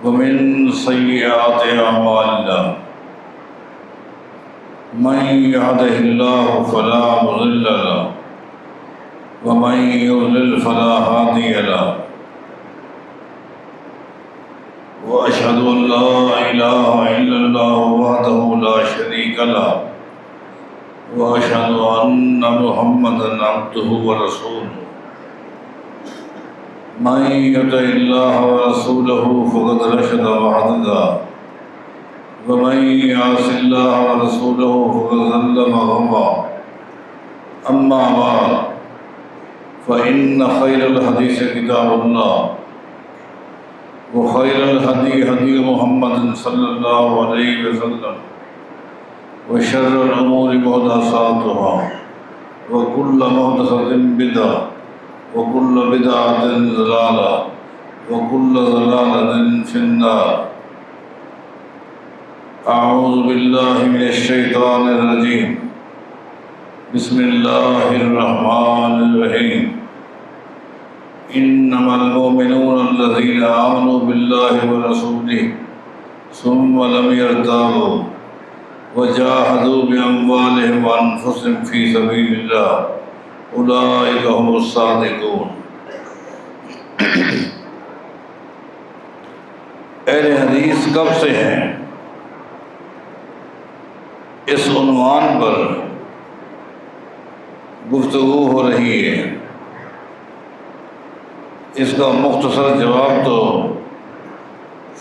ومن سيئات أعمالنا من يهده الله فلا مضل له ومن يضلل فلا هادي له وأشهد أن لا إله إلا الله وحده لا شريك له وأشهد أن محمدا عبده ورسوله من يطع الله ورسوله فقد رشد وهدى ومن يعص الله ورسوله فقد ضل وغوى أما بعد فإن خير الحديث كتاب الله وخير الهدي هدي محمد صلى الله عليه وسلم وشر الأمور محدثاتها وكل محدثة بدعة وكل بدعة ضلالة وكل ضلالة في النار. أعوذ بالله من الشيطان الرجيم. بسم الله الرحمن الرحيم. إنما المؤمنون الذين آمنوا بالله ورسوله ثم لم يرتابوا وجاهدوا بأموالهم وأنفسهم في سبيل الله اولئک هم الصادقون. اہل حدیث کب سے ہیں؟ اس عنوان پر گفتگو ہو رہی ہے. اس کا مختصر جواب تو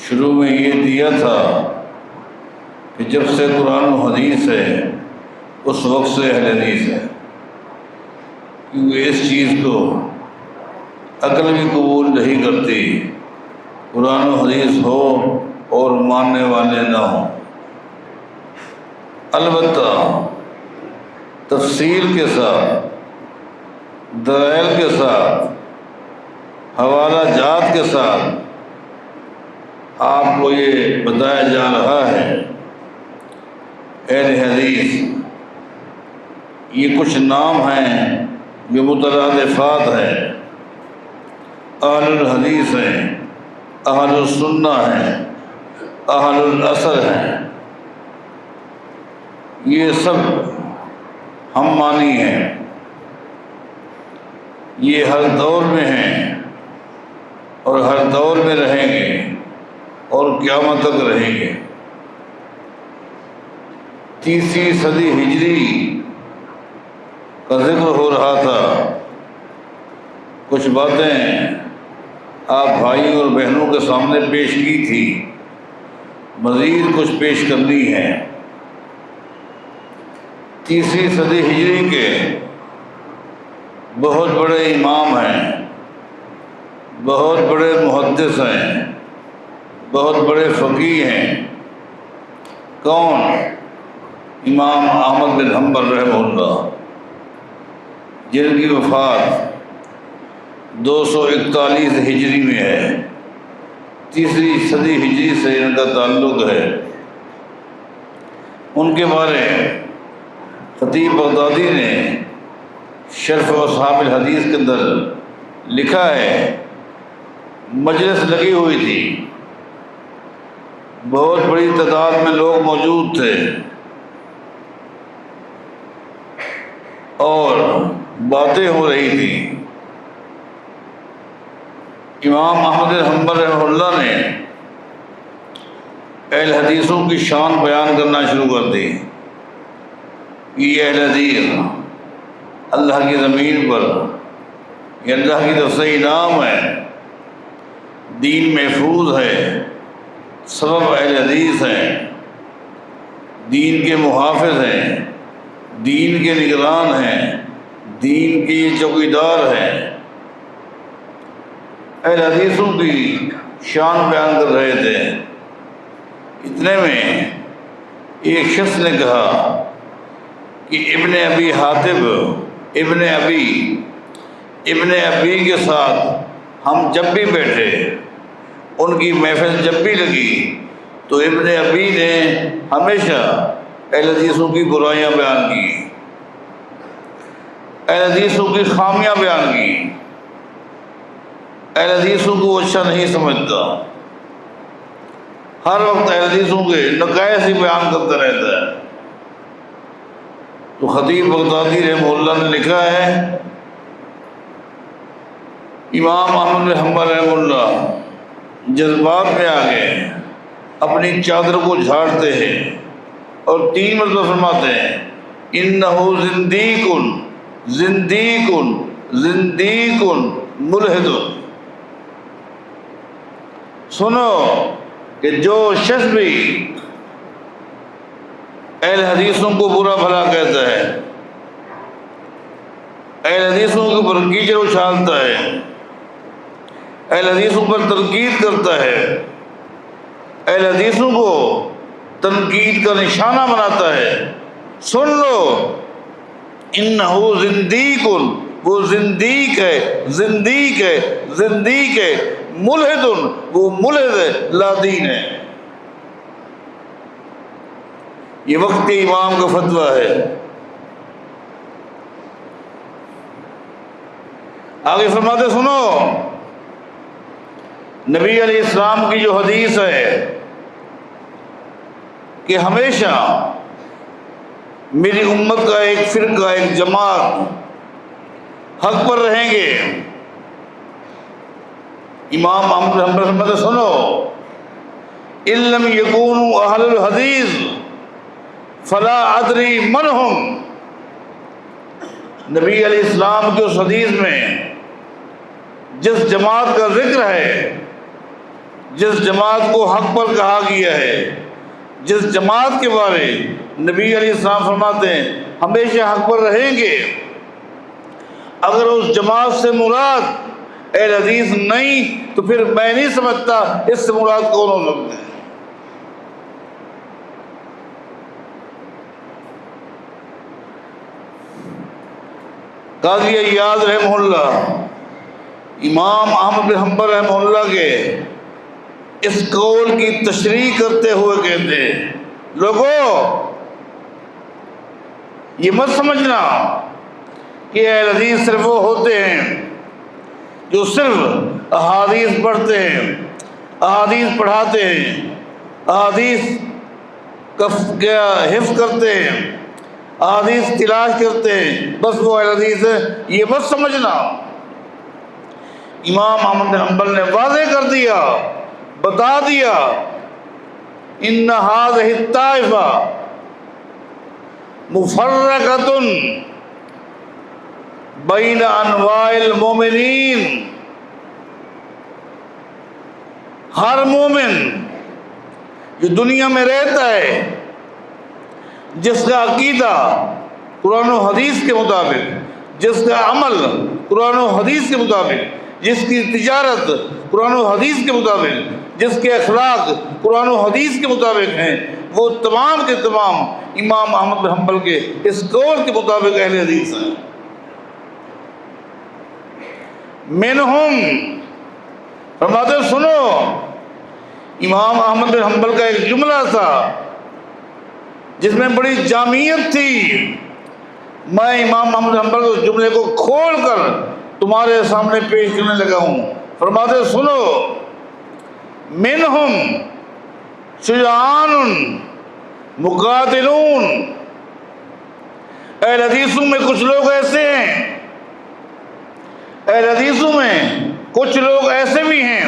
شروع میں یہ دیا تھا کہ جب سے قرآن و حدیث ہے اس وقت سے اہل حدیث ہے، کیونکہ اس چیز کو عقل بھی قبول نہیں کرتی قرآن و حدیث ہو اور ماننے والے نہ ہوں. البتہ تفصیل کے ساتھ، دلائل کے ساتھ، حوالہ جات کے ساتھ آپ کو یہ بتایا جا رہا ہے اہل حدیث یہ کچھ نام ہیں جو مترادفات ہیں. اہل الحدیث ہیں، اہل السنہ ہیں، اہل الاثر ہیں. یہ سب ہم مانی ہیں، یہ ہر دور میں ہیں اور ہر دور میں رہیں گے اور قیامت تک رہیں گے. 30ویں صدی ہجری کا ذکر ہو رہا تھا. کچھ باتیں آپ بھائیوں اور بہنوں کے سامنے پیش کی تھی، مزید کچھ پیش کرنی ہے. 30ویں صدی ہجری کے بہت بڑے امام ہیں، بہت بڑے محدث ہیں، بہت بڑے فقیہ ہیں. کون؟ امام احمد بن حنبل رحمہ اللہ، جن کی وفات 241 ہجری میں ہے. 3ویں صدی ہجری سے ان کا تعلق ہے. ان کے بارے خطیب بغدادی نے شرف اصحاب الحدیث کے اندر لکھا ہے، مجلس لگی ہوئی تھی، بہت بڑی تعداد میں لوگ موجود تھے اور باتیں ہو رہی تھی. امام احمد بن حنبل رحمہ اللہ نے اہل حدیثوں کی شان بیان کرنا شروع کر دی. یہ اہل حدیث اللہ کی زمین پر یہ اللہ کی طرف سے انعام ہے، دین محفوظ ہے، سبب اہل حدیث ہیں، دین کے محافظ ہیں، دین کے نگران ہیں، دین کے یہ چوکیدار ہیں. اہل حدیثوں کی شان بیان کر رہے تھے. اتنے میں ایک شخص نے کہا کہ ابن ابی حاتب ابن ابی کے ساتھ ہم جب بھی بیٹھے، ان کی محفل جب بھی لگی تو ابن ابی نے ہمیشہ اہل حدیثوں کی برائیاں بیان کی، اہل حدیثوں کی خامیاں بیان کی، اہل حدیثوں کو اچھا نہیں سمجھتا. ہر وقت اہل حدیثوں کے نقائص ہی بیان کرتا رہتا ہے۔ تو خطیب بغدادی رحمہ اللہ نے لکھا ہے، امام احمد بن حنبل رحمہ اللہ جذبات میں آ گئے، اپنی چادر کو جھاڑتے ہیں اور 3 مرتبہ فرماتے ہیں انہو زندیق زندیق زندیق ملحد۔ سنو کہ جو شخص بھی اہل حدیثوں کو برا بھلا کہتا ہے، اہل حدیثوں کے اوپر کیچڑ اچھالتا ہے، اہل حدیثوں پر تنقید کرتا ہے، اہل حدیثوں کو تنقید کا نشانہ بناتا ہے، سن لو انہو زندیق، وہ زندیق ہے، زندیق ہے، زندیق ہے، ملحد، وہ ملحد ہے، لا دین ہے۔ یہ وقت امام کا فتویٰ ہے۔ آگے فرماتے سنو، نبی علیہ السلام کی جو حدیث ہے کہ ہمیشہ میری امت کا ایک فرقہ، ایک جماعت حق پر رہیں گے۔ امام احمد بن حنبل فرماتے سنو ان لم یکونوا اہل الحدیث فلا ادری من ہم۔ نبی علیہ السلام کی اس حدیث میں جس جماعت کا ذکر ہے، جس جماعت کو حق پر کہا گیا ہے، جس جماعت کے بارے نبی علیہ السلام فرماتے ہیں ہمیشہ حق پر رہیں گے، اگر اس جماعت سے مراد اہل حدیث نہیں تو پھر میں نہیں سمجھتا اس سے مراد کون ہو سکتے ہیں۔ قاضی ایاز رحمہ اللہ امام احمد بن حنبل رحمہ اللہ کے اس قول کی تشریح کرتے ہوئے کہتے ہیں لوگوں یہ مت سمجھنا کہ اہل حدیث صرف وہ ہوتے ہیں جو صرف احادیث پڑھتے ہیں، احادیث پڑھاتے ہیں، احادیث کا حفظ کرتے ہیں، احادیث تلاش کرتے ہیں، بس وہ اہل حدیث ہے، یہ مت سمجھنا۔ امام احمد بن حنبل نے واضح کر دیا، بتا دیا ان هذه الطائفہ مفرقۃ بین انواع المومنین۔ ہر مومن جو دنیا میں رہتا ہے، جس کا عقیدہ قرآن و حدیث کے مطابق، جس کا عمل قرآن و حدیث کے مطابق، جس کی تجارت قرآن و حدیث کے مطابق، جس کے اخلاق قرآن و حدیث کے مطابق ہیں، وہ تمام کے تمام امام احمد بن حنبل کے اس قول کے مطابق اہل حدیث ہیں۔ منہم فرماتے سنو، امام احمد بن حنبل کا ایک جملہ تھا جس میں بڑی جامعیت تھی، میں امام احمد بن حنبل کے جملے کو کھول کر تمہارے سامنے پیش کرنے لگا ہوں۔ فرماتے سنو منہم شجعان مقاتلون، اہل حدیثوں میں کچھ لوگ ایسے ہیں، اہل حدیثوں میں کچھ لوگ ایسے بھی ہیں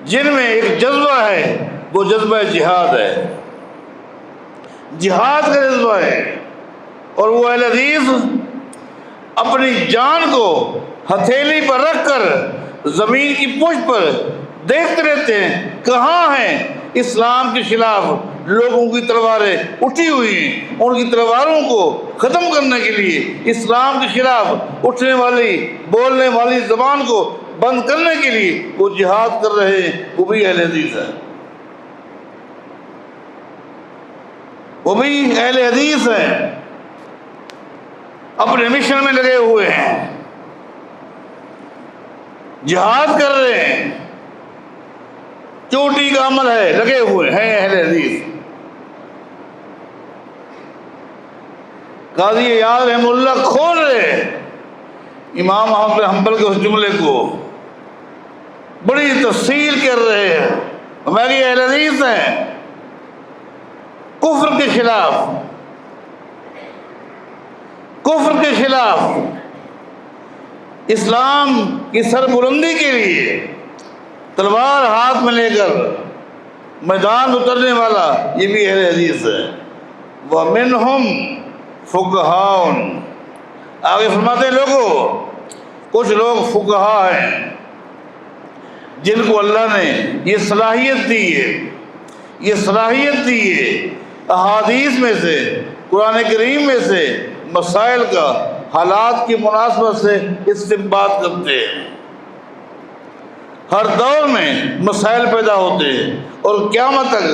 جن میں ایک جذبہ ہے، وہ جذبہ جہاد ہے، جہاد کا جذبہ ہے، اور وہ اہل حدیث اپنی جان کو ہتھیلی پر رکھ کر زمین کی پشت پر دیکھتے رہتے ہیں کہاں ہیں اسلام کے خلاف لوگوں کی تلواریں اٹھی ہوئی ہیں، ان کی تلواروں کو ختم کرنے کے لیے، اسلام کے خلاف اٹھنے والی بولنے والی زبان کو بند کرنے کے لیے وہ جہاد کر رہے ہیں، وہ بھی اہل حدیث ہے، وہ بھی اہل حدیث ہیں، اپنے مشن میں لگے ہوئے ہیں، جہاد کر رہے ہیں، چوٹی کا عمل ہے، لگے ہوئے ہیں اہل حدیث۔ قاضی ایاز رحمہ اللہ کھول رہے امام احمد بن حنبل کے اس جملے کو، بڑی تفصیل کر رہے ہیں ہماری اہل حدیث ہیں کفر کے خلاف، کفر کے خلاف اسلام کی سربلندی کے لیے تلوار ہاتھ میں لے کر میدان اترنے والا یہ بھی اہل حدیث ہے۔ وَمِنْهُمْ فُقَهَاءٌ، آگے فرماتے ہیں لوگوں کچھ لوگ فقہا ہیں جن کو اللہ نے یہ صلاحیت دی ہے، یہ صلاحیت دی ہے احادیث میں سے، قرآن کریم میں سے مسائل کا حالات کی مناسبت سے استنباط کرتے ہیں۔ ہر دور میں مسائل پیدا ہوتے ہیں اور قیامت تک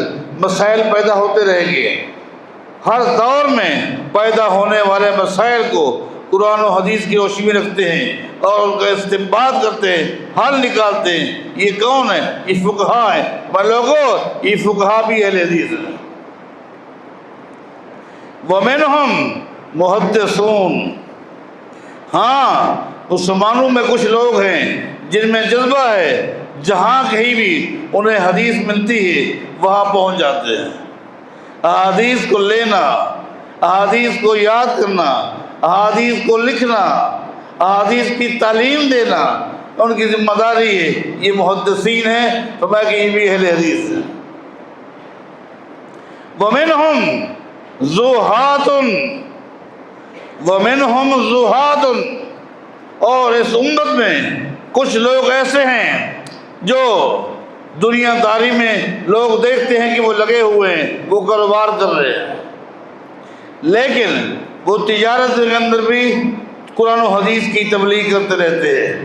مسائل پیدا ہوتے رہیں گے۔ ہر دور میں پیدا ہونے والے مسائل کو قرآن و حدیث کی روشنی میں رکھتے ہیں اور ان کا استنباط کرتے ہیں، حل نکالتے ہیں۔ یہ کون ہے؟ یہ فقہا ہیں۔ بھائی لوگوں، یہ فقہا بھی اہل حدیث ہیں۔ وَمِنْهُمْ مُحَدِّثُونَ، ہاں مسلمانوں میں کچھ لوگ ہیں جن میں جذبہ ہے، جہاں کہیں بھی انہیں حدیث ملتی ہے وہاں پہنچ جاتے ہیں۔ احادیث کو لینا، احادیث کو یاد کرنا، احادیث کو لکھنا، احادیث کی تعلیم دینا ان کی ذمہ داری ہے۔ یہ محدثین ہیں، فرمایا کہ یہ بھی اہل حدیث ہیں۔ وَمِنْهُمْ زُہَادٌ، وَمِنْهُمْ زُہَادٌ، اور اس امت میں کچھ لوگ ایسے ہیں جو دنیا داری میں لوگ دیکھتے ہیں کہ وہ لگے ہوئے ہیں، وہ کاروبار کر رہے ہیں، لیکن وہ تجارت کے اندر بھی قرآن و حدیث کی تبلیغ کرتے رہتے ہیں،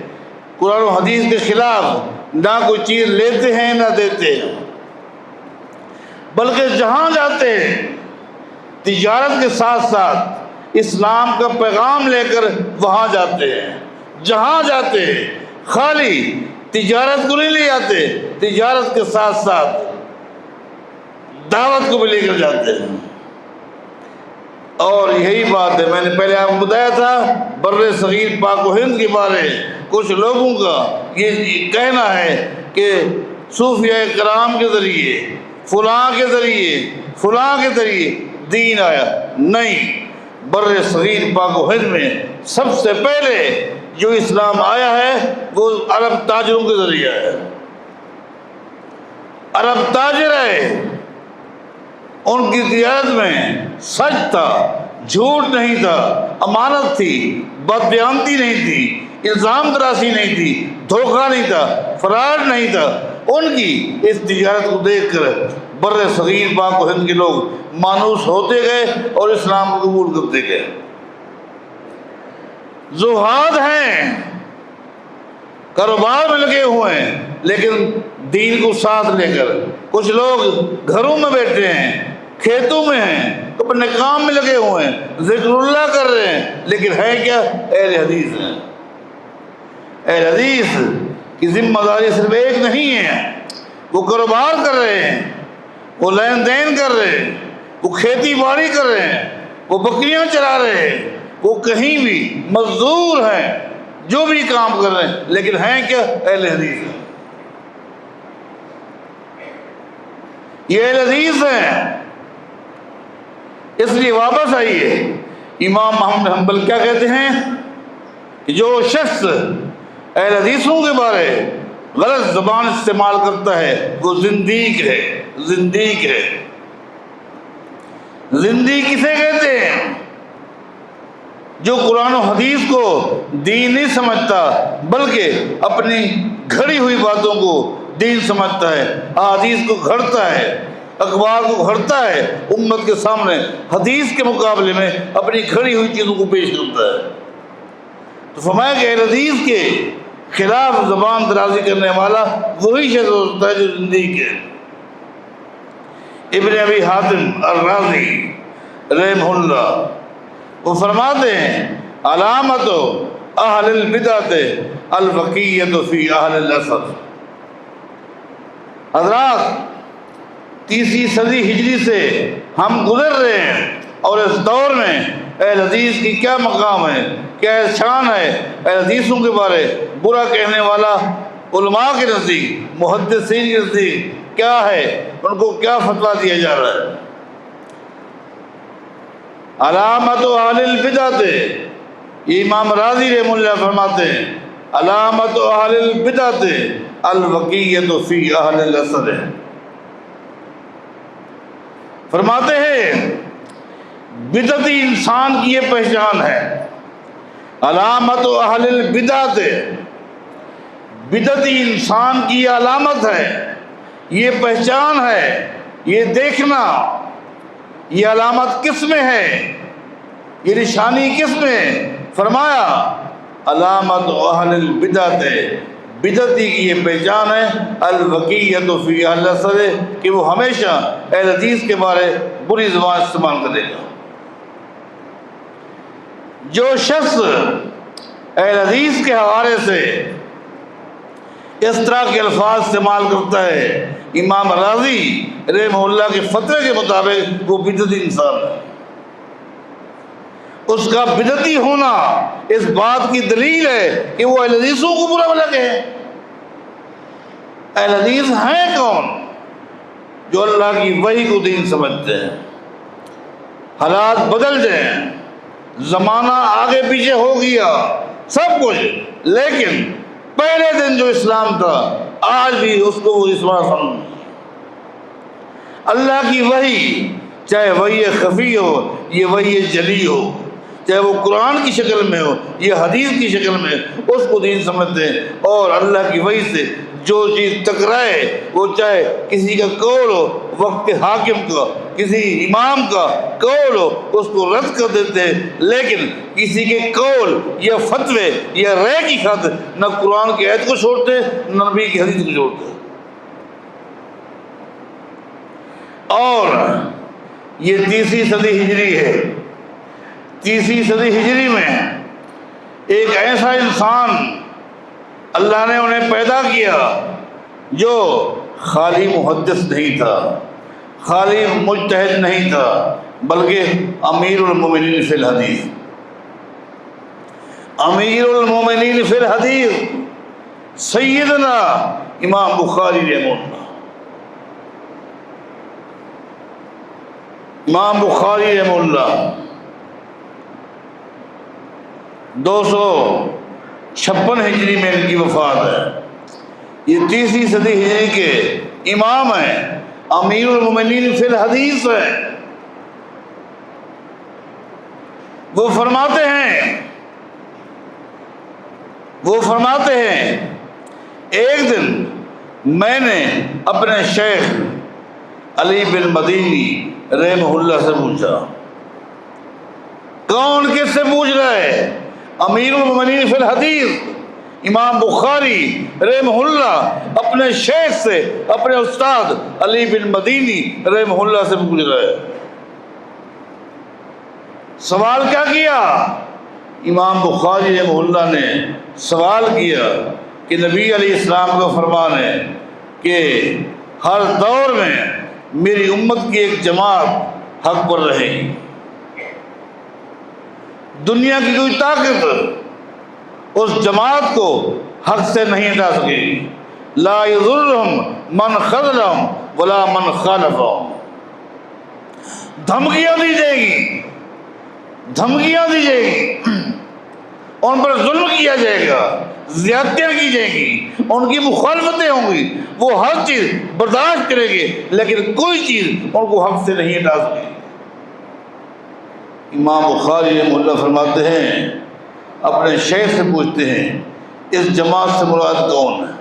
قرآن و حدیث کے خلاف نہ کوئی چیز لیتے ہیں نہ دیتے ہیں، بلکہ جہاں جاتے ہیں تجارت کے ساتھ ساتھ اسلام کا پیغام لے کر وہاں جاتے ہیں۔ جہاں جاتے ہیں خالی تجارت کو نہیں لے جاتے، تجارت کے ساتھ ساتھ دعوت کو بھی لے کر جاتے ہیں۔ اور یہی بات ہے، میں نے پہلے آپ کو بتایا تھا بر صغیر پاک و ہند کے بارے کچھ لوگوں کا یہ کہنا ہے کہ صوفیہ کرام کے ذریعے فلاں کے ذریعے فلاں کے ذریعے دین آیا۔ نہیں، بر صغیر پاک و ہند میں سب سے پہلے جو اسلام آیا ہے وہ عرب تاجروں کے ذریعے ہے۔ عرب تاجر ہے، ان کی تجارت میں سچ تھا، جھوٹ نہیں تھا، امانت تھی، بدبیانتی نہیں تھی، الزام تراشی نہیں تھی، دھوکہ نہیں تھا، فراڈ نہیں تھا۔ ان کی اس تجارت کو دیکھ کر بر صغیر پاک و ہند کے لوگ مانوس ہوتے گئے اور اسلام کو قبول کرتے گئے۔ زہاد ہیں، کاروبار میں لگے ہوئے ہیں لیکن دین کو ساتھ لے کر۔ کچھ لوگ گھروں میں بیٹھے ہیں، کھیتوں میں ہیں، اپنے کام میں لگے ہوئے ہیں، ذکر اللہ کر رہے ہیں، لیکن ہے کیا؟ اہل حدیث ہیں۔ اہل حدیث کی ذمہ داری صرف ایک نہیں ہے، وہ کاروبار کر رہے ہیں، وہ لین دین کر رہے ہیں، وہ کھیتی باڑی کر رہے ہیں، وہ بکریاں چرا رہے ہیں، وہ کہیں بھی مزدور ہیں، جو بھی کام کر رہے ہیں، لیکن ہیں کیا؟ اہل حدیث ہیں۔ یہ اہل حدیث ہیں، اس لیے واپس آئیے۔ امام محمد حنبل کیا کہتے ہیں کہ جو شخص اہل حدیثوں کے بارے غلط زبان استعمال کرتا ہے وہ زندیق ہے، زندیق ہے۔ زندیق کسے کہتے ہیں؟ جو قرآن و حدیث کو دین نہیں سمجھتا بلکہ اپنی گھڑی ہوئی باتوں کو دین سمجھتا ہے، احادیث کو گھڑتا ہے، اخبار کو گھڑتا ہے، امت کے سامنے حدیث کے مقابلے میں اپنی گھڑی ہوئی چیزوں کو پیش کرتا ہے۔ تو فرمایا کہ اہل حدیث کے خلاف زبان درازی کرنے والا وہی شخص ہوتا ہے جو زندیق ہے۔ ابن ابی حاتم الرازی رحمہ اللہ وہ فرماتے ہیں علامت اہل البدعۃ الفقیۃ فی اہل الاثر۔ حضرات، 30 صدی ہجری سے ہم گزر رہے ہیں اور اس دور میں اہل حدیث کی کیا مقام ہے، کیا شان ہے۔ اہل حدیثوں کے بارے برا کہنے والا علماء کے نزدیک، محدثین کے نزدیک کیا ہے، ان کو کیا فتویٰ دیا جا رہا ہے۔ علامت اہل البدعۃ، یہ امام راضی رحمہ اللہ فرماتے ہیں علامت اہل البدعۃ الوقیۃ فی اہل الاثر، فرماتے ہیں بدعتی انسان کی یہ پہچان ہے۔ علامت اہل البدعۃ، بدعتی انسان کی یہ علامت ہے، یہ پہچان ہے، یہ دیکھنا، یہ علامت کس میں ہے، یہ نشانی کس میں؟ فرمایا علامت اہل البدعۃ، بدعتی کی یہ پہچان ہے الوقیۃ فی اہل الاثر، کہ وہ ہمیشہ اہل حدیث کے بارے بری زبان استعمال کرے گا۔ جو شخص اہل حدیث کے حوالے سے اس طرح کے الفاظ استعمال کرتا ہے، امام راضی رحمہ اللہ کے فتوے کے مطابق وہ بدعتی انسان ہے۔ اس کا بدعتی ہونا اس بات کی دلیل ہے کہ وہ اہل حدیثوں کو برا بھلا کہے۔ اہل حدیث ہیں کون؟ جو اللہ کی وحی کو دین سمجھتے ہیں۔ حالات بدل جائیں، زمانہ آگے پیچھے ہو گیا، سب کچھ، لیکن پہلے دن جو اسلام تھا آج بھی اس کو وہ اسلام سمجھ۔ اللہ کی وحی، چاہے وحی خفی ہو یہ وحی جلی ہو، چاہے وہ قرآن کی شکل میں ہو یہ حدیث کی شکل میں، اس کو دین سمجھتے ہیں۔ اور اللہ کی وحی سے جو چیز ٹکرائے، وہ چاہے کسی کا قول ہو، وقت حاکم کا، کسی امام کا قول ہو، اس کو رد کر دیتے ہیں، لیکن کسی کے قول یا فتوے یا رائے کی خاطر نہ قرآن کی آیت کو چھوڑتے نہ نبی کی حدیث کو چھوڑتے۔ اور یہ 3 صدی ہجری ہے۔ 3 صدی ہجری میں ایک ایسا انسان اللہ نے انہیں پیدا کیا جو خالی محدث نہیں تھا، خالی مجتہد نہیں تھا، بلکہ امیر المومنین فی الحدیث، امیر المومنین فی الحدیث سیدنا امام بخاری رحمہ اللہ۔ امام بخاری رحمہ اللہ 256 ہجری میں ان کی وفات ہے۔ یہ 3 صدی ہجری کے امام ہیں، امیر المومنین فی الحدیث ہیں۔ وہ فرماتے ہیں ایک دن میں نے اپنے شیخ علی بن مدینی رحمہ اللہ سے پوچھا۔ کون کس سے پوچھ رہا ہے؟ امیر المومنین فی الحدیث امام بخاری رحمہ اللہ اپنے شیخ سے، اپنے استاد علی بن مدینی رحمہ اللہ سے پوچھ رہا ہے۔ سوال کیا کیا؟ امام بخاری رحمہ اللہ نے سوال کیا کہ نبی علیہ السلام کا فرمان ہے کہ ہر دور میں میری امت کی ایک جماعت حق پر رہے گی، دنیا کی کوئی طاقت اس جماعت کو حق سے نہیں ہٹا سکے گی۔ لا یضرهم من خذلهم ولا من خالفهم، دھمکیاں دی جائے گی، دھمکیاں دی جائے گی، ان پر ظلم کیا جائے گا، زیادتیاں کی جائیں گی، ان کی مخالفتیں ہوں گی، وہ ہر چیز برداشت کریں گے، لیکن کوئی چیز ان کو حق سے نہیں ہٹا سکے گی۔ امام بخاری رحمہ اللہ فرماتے ہیں، اپنے شیخ سے پوچھتے ہیں اس جماعت سے مراد کون ہے؟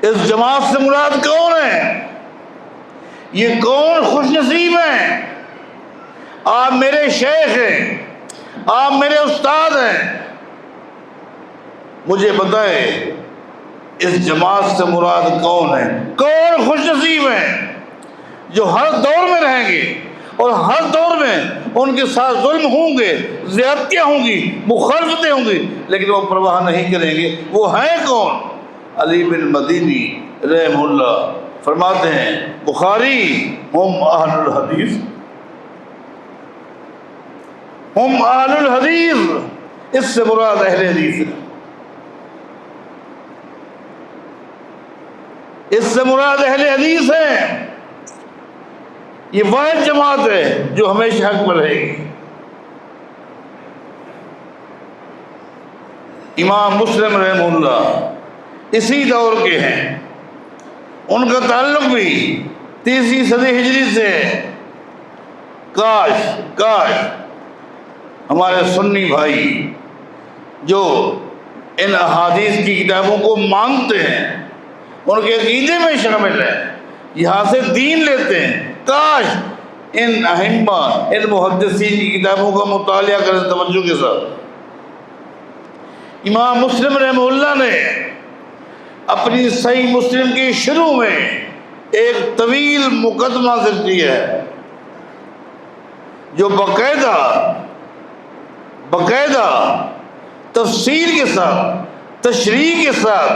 اس جماعت سے مراد کون ہے؟ یہ کون خوش نصیب ہیں؟ آپ میرے شیخ ہیں، آپ میرے استاد ہیں، مجھے بتائیں اس جماعت سے مراد کون ہے؟ کون خوش نصیب ہیں جو ہر دور میں رہیں گے اور ہر دور میں ان کے ساتھ ظلم ہوں گے، زیادتیاں ہوں گی، مخالفتیں ہوں گی، لیکن وہ پرواہ نہیں کریں گے۔ وہ ہیں کون؟ علی بن مدینی رحمہ اللہ فرماتے ہیں بخاری ہم اہل الحدیث، ہم اہل الحدیث، اس سے مراد اہل حدیث ہے۔ اس سے مراد اہل حدیث ہیں. یہ واحد جماعت ہے جو ہمیشہ حق پر رہے گی. امام مسلم رحمہ اللہ اسی دور کے ہیں. ان کا تعلق بھی 3 صدی ہجری سے ہے. کاش ہمارے سنی بھائی جو ان احادیث کی کتابوں کو مانتے ہیں، ان کے عقیدے میں شامل ہیں، یہاں سے دین لیتے ہیں، کاش ان ائمہ ان محدثین کی کتابوں کا مطالعہ کریں توجہ کے ساتھ. امام مسلم رحمہ اللہ نے اپنی صحیح مسلم کے شروع میں ایک طویل مقدمہ ذکر کیا ہے جو باقاعدہ تفصیل کے ساتھ تشریح کے ساتھ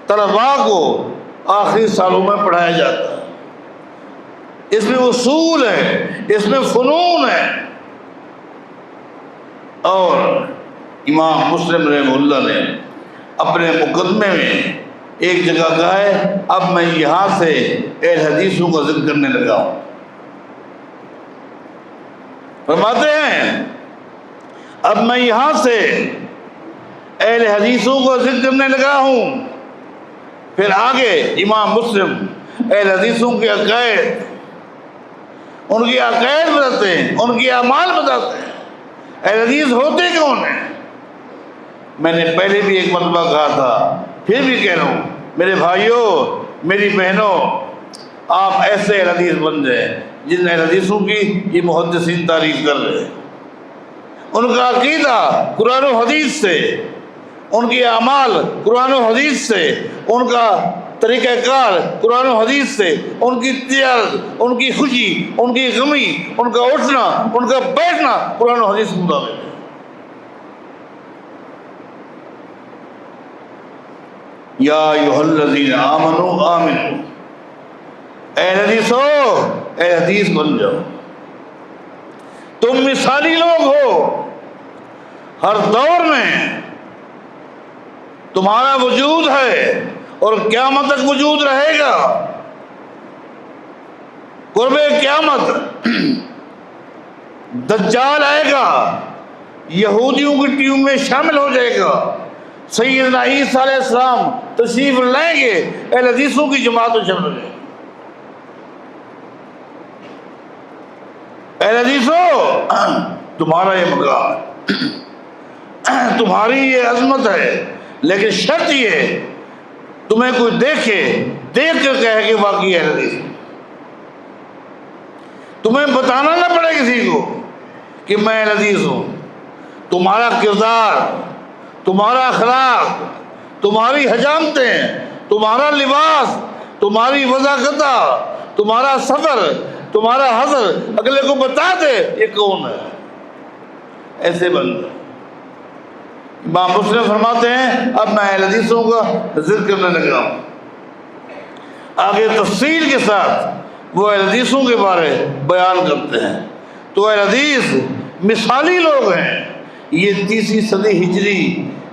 طلباء کو آخری سالوں میں پڑھایا جاتا ہے. اس میں اصول ہے، اس میں فنون ہے. اور امام مسلم رحمہ اللہ نے اپنے مقدمے میں ایک جگہ کہا ہے اب میں یہاں سے اہل حدیثوں کا ذکر کرنے لگا ہوں. فرماتے ہیں اب میں یہاں سے اہل حدیثوں کا ذکر کرنے لگا ہوں. پھر آگے امام مسلم اہل حدیثوں کے عقائد، ان کی عقائد بتاتے ہیں، ان کی اعمال بتاتے ہیں. اہل حدیث ہوتے کون ہیں؟ میں نے پہلے بھی ایک مرتبہ کہا تھا، پھر بھی کہہ رہا ہوں، میرے بھائیوں میری بہنوں، آپ ایسے اہل حدیث بن جائیں جن اہل حدیثوں کی یہ محدثین تعریف کر رہے ہیں. ان کا عقیدہ قرآن و حدیث سے، ان کے اعمال قرآن و حدیث سے، ان کا طریقہ کار قرآن و حدیث سے، ان کی تجارت، ان کی خوشی، ان کی غمی، ان کا اٹھنا، ان کا بیٹھنا قرآن و حدیث کے مطابق ہے. یا ایھا الذین آمنوا آمنوا، اے حدیث ہو، اے حدیث بن جاؤ. تم مثالی لوگ ہو، ہر دور میں تمہارا وجود ہے اور قیامت تک وجود رہے گا. قرب قیامت دجال آئے گا، یہودیوں کی ٹیم میں شامل ہو جائے گا. سیدنا عیسیٰ علیہ السلام تشریف لائیں گے، اہل حدیثوں کی جماعت میں شامل ہو جائے گا. اہل حدیثوں تمہارا یہ مقام ہے، تمہاری یہ عظمت ہے، لیکن شرط یہ تمہیں کوئی دیکھ کر کہے کہ واقعی اہل حدیث. تمہیں بتانا نہ پڑے کسی کو کہ میں اہل حدیث ہوں. تمہارا کردار، تمہارا اخلاق، تمہاری حجامتیں، تمہارا لباس، تمہاری وضاحت، تمہارا صبر، تمہارا حضر اگلے کو بتا دے یہ کون ہے. ایسے بندے. امام مسلم فرماتے ہیں اب میں اہل حدیثوں کا ذکر کرنے لگا ہوں. آگے تفصیل کے ساتھ وہ اہل حدیثوں کے بارے بیان کرتے ہیں. تو اہل حدیث مثالی لوگ ہیں. یہ 3 صدی ہجری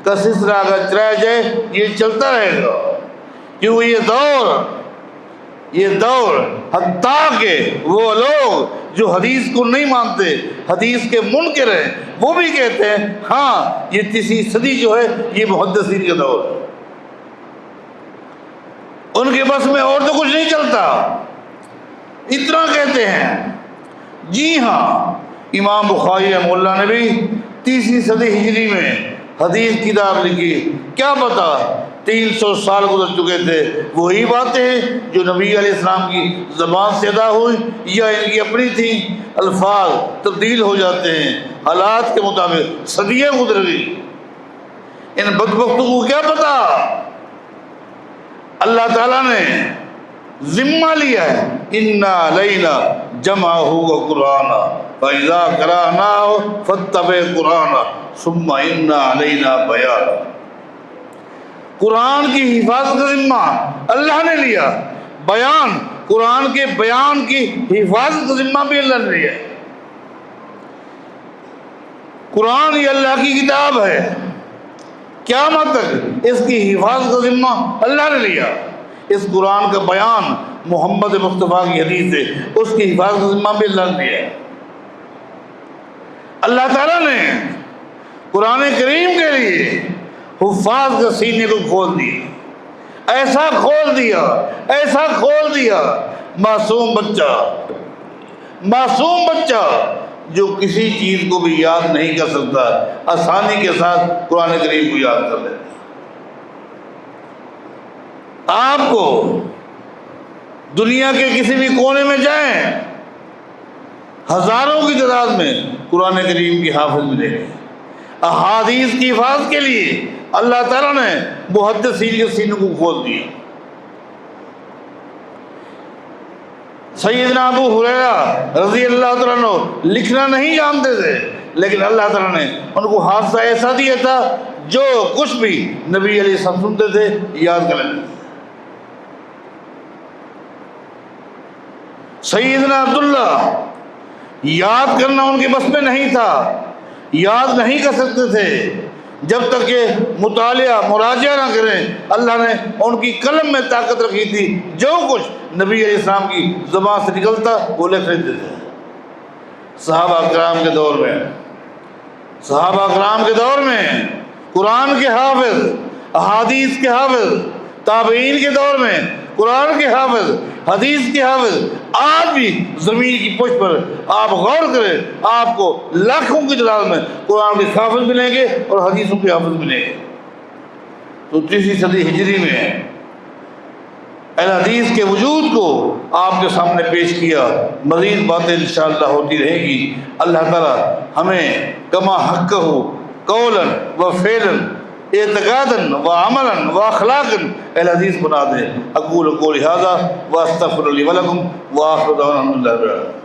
کا سلسلہ اگر چلایا جائے یہ چلتا رہے گا، کیونکہ یہ دور حتیٰ کہ وہ لوگ جو حدیث کو نہیں مانتے، حدیث کے منکر ہیں، وہ بھی کہتے ہیں ہاں یہ 3 صدی جو ہے یہ محدثین کا دور ہے. ان کے بس میں اور تو کچھ نہیں چلتا، اتنا کہتے ہیں. جی ہاں، امام بخاری رحمہ اللہ نے بھی 3 صدی ہجری میں حدیث کتاب لکھی. کیا پتا 300 سال گزر چکے تھے، وہی باتیں جو نبی علیہ السلام کی زبان سے ادا ہوئی یا ان کی اپنی تھی. الفاظ تبدیل ہو جاتے ہیں حالات کے مطابق. صدیاں گزر گئی، ان بدبختوں کو کیا پتا. اللہ تعالیٰ نے ذمہ لیا ہے انا علینا جمعہ وقرآن فاذا قرأناه فاتبع قرآن ثم انا علینا بیان. قرآن کی حفاظت کا ذمہ اللہ نے لیا، قرآن کے بیان کی حفاظت کا ذمہ بھی اللہ نے لیا. قرآن یہ اللہ کی کتاب ہے، قیامت تک اس کی حفاظت کا ذمہ اللہ نے لیا. اس قرآن کا بیان محمد مصطفیٰ کی حدیث ہے، اس کی حفاظت کا ذمہ بھی اللہ نے دیا ہے۔ اللہ تعالیٰ نے قرآن کریم کے لیے حفاظ کے سینے کو کھول دیا، ایسا کھول دیا، ایسا کھول دیا، معصوم بچہ جو کسی چیز کو بھی یاد نہیں کر سکتا آسانی کے ساتھ قرآن کریم کو یاد کر لیتا۔ آپ کو دنیا کے کسی بھی کونے میں جائیں، ہزاروں کی تعداد میں قرآن کریم کی حافظ ملے گے۔ احادیث کی حفاظت کے لیے اللہ تعالیٰ نے محدثین کے سینوں کو کھول دیا۔ سیدنا ابو ہریرہ رضی اللہ تعالیٰ عنہ لکھنا نہیں جانتے تھے، لیکن اللہ تعالیٰ نے ان کو حافظہ ایسا دیا تھا جو کچھ بھی نبی علیہ السلام سنتے تھے یاد کر لیتے تھے۔ سیدنا عبداللہ یاد کرنا ان کے بس میں نہیں تھا، یاد نہیں کر سکتے تھے جب تک کہ مطالعہ مراجعہ نہ کریں۔ اللہ نے ان کی قلم میں طاقت رکھی تھی، جو کچھ نبی علیہ السلام کی زبان سے نکلتا وہ لکھ لیتے تھے۔ صحابہ کرام کے دور میں قرآن کے حافظ، احادیث کے حافظ، تابعین کے دور میں قرآن کے حافظ، حدیث کے حافظ، آج بھی زمین کی پشت پر آپ غور کریں، آپ کو لاکھوں کی تعداد میں قرآن کے حافظ ملیں گے اور حدیثوں کے حافظ ملیں گے۔ تو تیسری صدی ہجری میں اہل حدیث کے وجود کو آپ کے سامنے پیش کیا۔ مزید باتیں انشاءاللہ ہوتی رہے گی۔ اللہ تعالی ہمیں کما حقہ قولا و فعلا اعتقادا و عملا و اخلاقا اہل حدیث بنا دے۔ اقول قولی ھذا واستغفر لی ولکم وآخر دعوانا الحمد للہ رب العالمین۔